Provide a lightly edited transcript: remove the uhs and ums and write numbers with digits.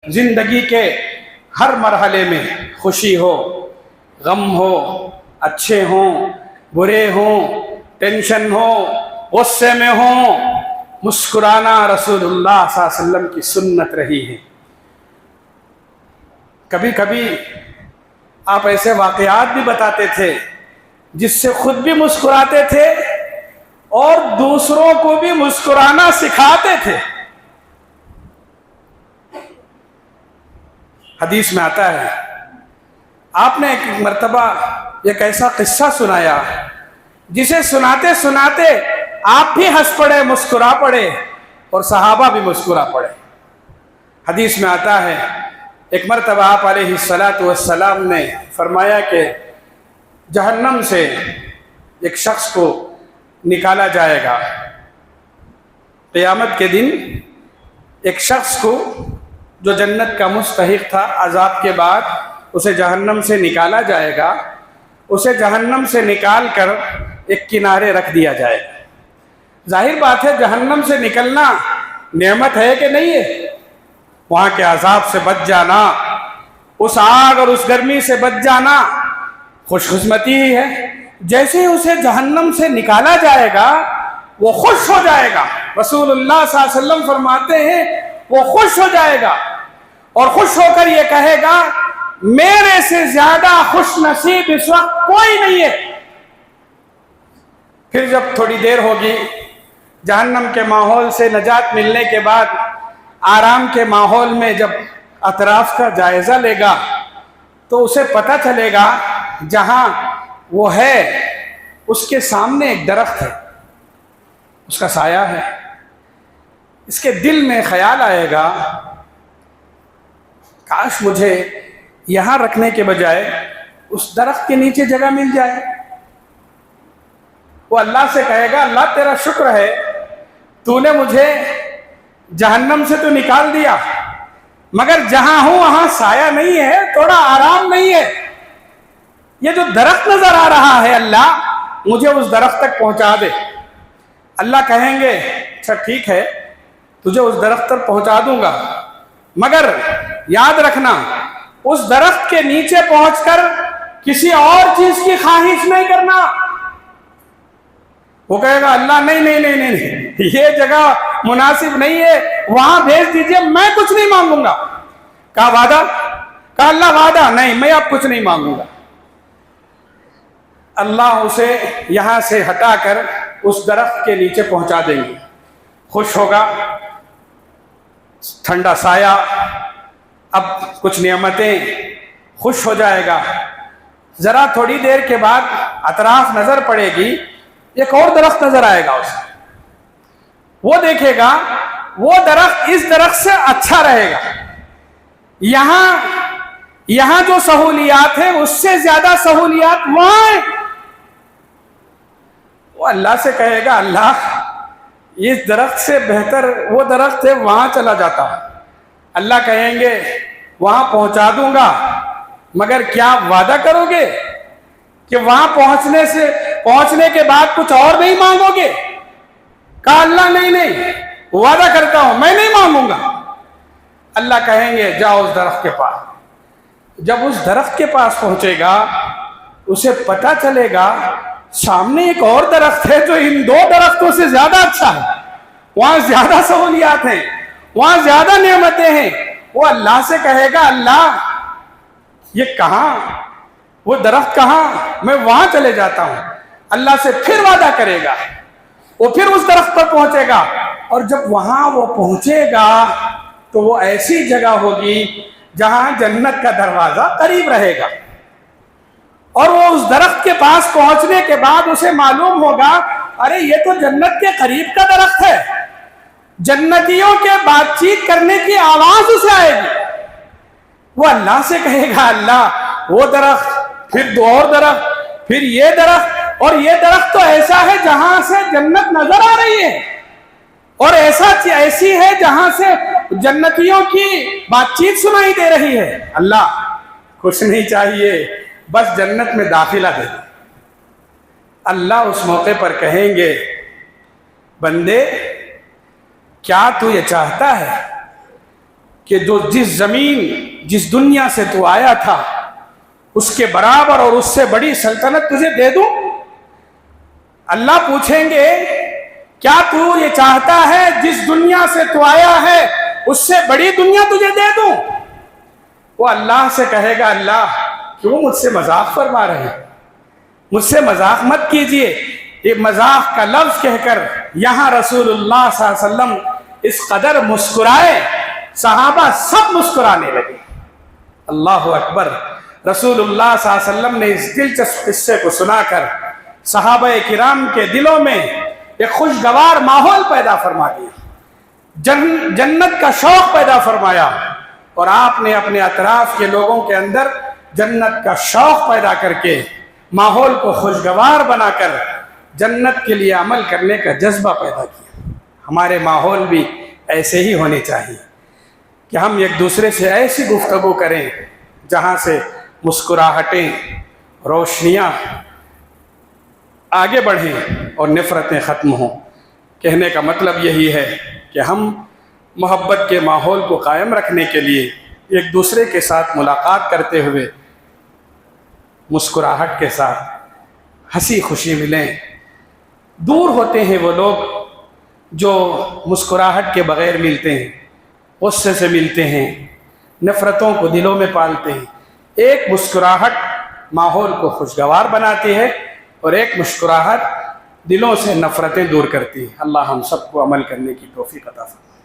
زندگی کے ہر مرحلے میں خوشی ہو، غم ہو، اچھے ہوں، برے ہوں، ٹینشن ہو، غصے میں ہوں، مسکرانا رسول اللہ صلی اللہ علیہ وسلم کی سنت رہی ہے۔ کبھی کبھی آپ ایسے واقعات بھی بتاتے تھے جس سے خود بھی مسکراتے تھے اور دوسروں کو بھی مسکرانا سکھاتے تھے۔ حدیث میں آتا ہے، آپ نے ایک مرتبہ ایک ایسا قصہ سنایا جسے سناتے سناتے آپ بھی ہنس پڑے، مسکرا پڑے اور صحابہ بھی مسکرا پڑے۔ حدیث میں آتا ہے ایک مرتبہ آپ علیہ السلام نے فرمایا کہ جہنم سے ایک شخص کو نکالا جائے گا۔ قیامت کے دن ایک شخص کو جو جنت کا مستحق تھا، عذاب کے بعد اسے جہنم سے نکالا جائے گا۔ اسے جہنم سے نکال کر ایک کنارے رکھ دیا جائے گا۔ ظاہر بات ہے جہنم سے نکلنا نعمت ہے کہ نہیں ہے؟ وہاں کے عذاب سے بچ جانا، اس آگ اور اس گرمی سے بچ جانا خوش قسمتی ہی ہے۔ جیسے اسے جہنم سے نکالا جائے گا وہ خوش ہو جائے گا۔ رسول اللہ صلی اللہ علیہ وسلم فرماتے ہیں وہ خوش ہو جائے گا اور خوش ہو کر یہ کہے گا میرے سے زیادہ خوش نصیب اس وقت کوئی نہیں ہے۔ پھر جب تھوڑی دیر ہوگی، جہنم کے ماحول سے نجات ملنے کے بعد آرام کے ماحول میں جب اطراف کا جائزہ لے گا تو اسے پتہ چلے گا جہاں وہ ہے اس کے سامنے ایک درخت ہے، اس کا سایہ ہے۔ اس کے دل میں خیال آئے گا کاش مجھے یہاں رکھنے کے بجائے اس درخت کے نیچے جگہ مل جائے۔ وہ اللہ سے کہے گا اللہ تیرا شکر ہے، تو نے مجھے جہنم سے تو نکال دیا، مگر جہاں ہوں وہاں سایہ نہیں ہے، تھوڑا آرام نہیں ہے۔ یہ جو درخت نظر آ رہا ہے اللہ مجھے اس درخت تک پہنچا دے۔ اللہ کہیں گے اچھا ٹھیک ہے تجھے اس درخت تک پہنچا دوں گا، مگر یاد رکھنا اس درخت کے نیچے پہنچ کر کسی اور چیز کی خواہش نہیں کرنا۔ وہ کہے گا اللہ نہیں نہیں نہیں نہیں یہ جگہ مناسب نہیں ہے، وہاں بھیج دیجئے، میں کچھ نہیں مانگوں گا۔ کہا وعدہ؟ کہا اللہ وعدہ نہیں، میں اب کچھ نہیں مانگوں گا۔ اللہ اسے یہاں سے ہٹا کر اس درخت کے نیچے پہنچا دیں گے، خوش ہوگا، ٹھنڈا سایہ، اب کچھ نعمتیں، خوش ہو جائے گا۔ ذرا تھوڑی دیر کے بعد اطراف نظر پڑے گی، ایک اور درخت نظر آئے گا اسے۔ وہ دیکھے گا وہ درخت اس درخت سے اچھا رہے گا، یہاں جو سہولیات ہیں اس سے زیادہ سہولیات وہاں ہیں۔ وہ اللہ سے کہے گا اللہ اس درخت سے بہتر وہ درخت ہے، وہاں چلا جاتا۔ اللہ کہیں گے وہاں پہنچا دوں گا، مگر کیا وعدہ کرو گے کہ وہاں پہنچنے کے بعد کچھ اور نہیں مانگو گے؟ کہا اللہ نہیں نہیں وعدہ کرتا ہوں میں نہیں مانگوں گا۔ اللہ کہیں گے جاؤ اس درخت کے پاس۔ جب اس درخت کے پاس پہنچے گا اسے پتہ چلے گا سامنے ایک اور درخت ہے جو ان دو درختوں سے زیادہ اچھا ہے، وہاں زیادہ سہولیات ہیں، وہاں زیادہ نعمتیں ہیں۔ وہ اللہ سے کہے گا اللہ یہ کہاں، وہ درخت کہاں، میں وہاں چلے جاتا ہوں۔ اللہ سے پھر وعدہ کرے گا، وہ پھر اس درخت پر پہنچے گا، اور جب وہاں وہ پہنچے گا تو وہ ایسی جگہ ہوگی جہاں جنت کا دروازہ قریب رہے گا، اور وہ اس درخت کے پاس پہنچنے کے بعد اسے معلوم ہوگا ارے یہ تو جنت کے قریب کا درخت ہے، جنتیوں کے بات چیت کرنے کی آواز اسے آئے گی۔ وہ اللہ سے کہے گا اللہ وہ درخت، پھر دو اور درخت، پھر یہ درخت، اور یہ درخت تو ایسا ہے جہاں سے جنت نظر آ رہی ہے، اور ایسی ہے جہاں سے جنتیوں کی بات چیت سنائی دے رہی ہے۔ اللہ کچھ نہیں چاہیے، بس جنت میں داخلہ دے دے۔ اللہ اس موقع پر کہیں گے بندے کیا تو یہ چاہتا ہے کہ جو جس زمین جس دنیا سے تو آیا تھا اس کے برابر اور اس سے بڑی سلطنت تجھے دے دوں؟ اللہ پوچھیں گے کیا تو یہ چاہتا ہے جس دنیا سے تو آیا ہے اس سے بڑی دنیا تجھے دے دوں؟ وہ اللہ سے کہے گا اللہ کیوں مجھ سے مذاق فرما رہے ہیں؟ مجھ سے مذاق مت کیجئے۔ یہ مذاق کا لفظ کہہ کر یہاں رسول اللہ صلی اللہ علیہ وسلم اس قدر مسکرائے، صحابہ سب مسکرانے لگے۔ اللہ اکبر۔ رسول اللہ صلی اللہ علیہ وسلم نے اس دلچسپ قصے کو سنا کر صحابہ کرام کے دلوں میں ایک خوشگوار ماحول پیدا فرما دیا، جنت کا شوق پیدا فرمایا، اور آپ نے اپنے اطراف کے لوگوں کے اندر جنت کا شوق پیدا کر کے ماحول کو خوشگوار بنا کر جنت کے لیے عمل کرنے کا جذبہ پیدا کیا۔ ہمارے ماحول بھی ایسے ہی ہونے چاہیے کہ ہم ایک دوسرے سے ایسی گفتگو کریں جہاں سے مسکراہٹیں، روشنیاں آگے بڑھیں اور نفرتیں ختم ہوں۔ کہنے کا مطلب یہی ہے کہ ہم محبت کے ماحول کو قائم رکھنے کے لیے ایک دوسرے کے ساتھ ملاقات کرتے ہوئے مسکراہٹ کے ساتھ ہنسی خوشی ملیں۔ دور ہوتے ہیں وہ لوگ جو مسکراہٹ کے بغیر ملتے ہیں، غصے سے ملتے ہیں، نفرتوں کو دلوں میں پالتے ہیں۔ ایک مسکراہٹ ماحول کو خوشگوار بناتی ہے اور ایک مسکراہٹ دلوں سے نفرتیں دور کرتی ہے۔ اللہ ہم سب کو عمل کرنے کی توفیق عطا فرمائے۔